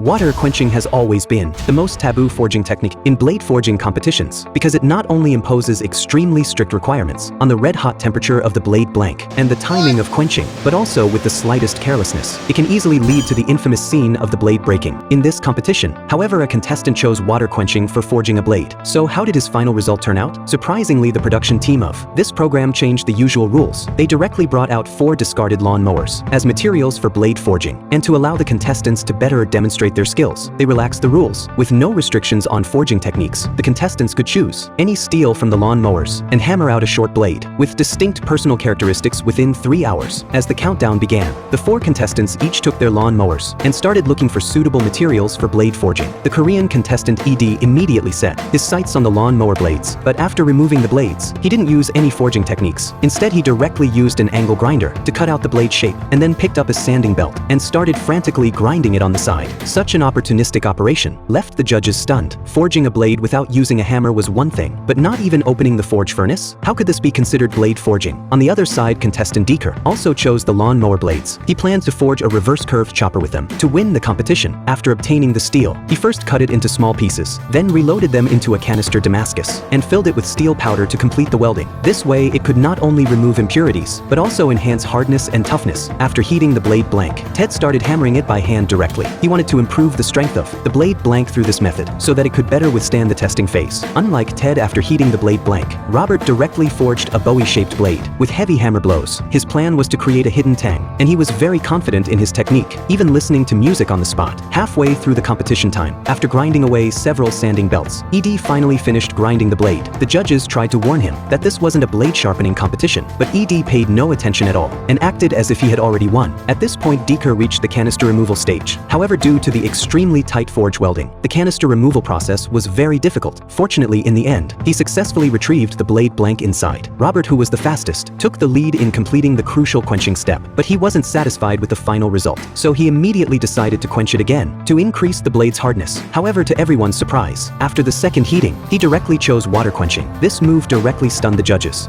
Water quenching has always been the most taboo forging technique in blade forging competitions because it not only imposes extremely strict requirements on the red-hot temperature of the blade blank and the timing of quenching, but also with the slightest carelessness, it can easily lead to the infamous scene of the blade breaking. In this competition, however, a contestant chose water quenching for forging a blade. So how did his final result turn out? Surprisingly, the production team of this program changed the usual rules. They directly brought out 4 discarded lawn mowers as materials for blade forging, and to allow the contestants to better demonstrate their skills, they relaxed the rules. With no restrictions on forging techniques, the contestants could choose any steel from the lawn mowers and hammer out a short blade with distinct personal characteristics within 3 hours. As the countdown began, the 4 contestants each took their lawn mowers and started looking for suitable materials for blade forging. The Korean contestant ED immediately set his sights on the lawn mower blades, but after removing the blades, he didn't use any forging techniques. Instead, he directly used an angle grinder to cut out the blade shape and then picked up a sanding belt and started frantically grinding it on the side. Such an opportunistic operation left the judges stunned. Forging a blade without using a hammer was one thing, but not even opening the forge furnace? How could this be considered blade forging? On the other side, contestant Deeker also chose the lawn mower blades. He planned to forge a reverse curved chopper with them to win the competition. After obtaining the steel, he first cut it into small pieces, then reloaded them into a canister Damascus and filled it with steel powder to complete the welding. This way, it could not only remove impurities, but also enhance hardness and toughness. After heating the blade blank, Ted started hammering it by hand directly. He wanted to improve the strength of the blade blank through this method so that it could better withstand the testing phase. Unlike Ted, after heating the blade blank, Robert directly forged a Bowie-shaped blade with heavy hammer blows. His plan was to create a hidden tang, and he was very confident in his technique, even listening to music on the spot. Halfway through the competition time, after grinding away several sanding belts, ED finally finished grinding the blade. The judges tried to warn him that this wasn't a blade sharpening competition, but ED paid no attention at all and acted as if he had already won. At this point, Deeker reached the canister removal stage. However, due to the extremely tight forge welding, the canister removal process was very difficult. Fortunately, in the end, he successfully retrieved the blade blank inside. Robert, who was the fastest, took the lead in completing the crucial quenching step, but he wasn't satisfied with the final result, so he immediately decided to quench it again to increase the blade's hardness. However, to everyone's surprise, after the second heating, he directly chose water quenching. This move directly stunned the judges.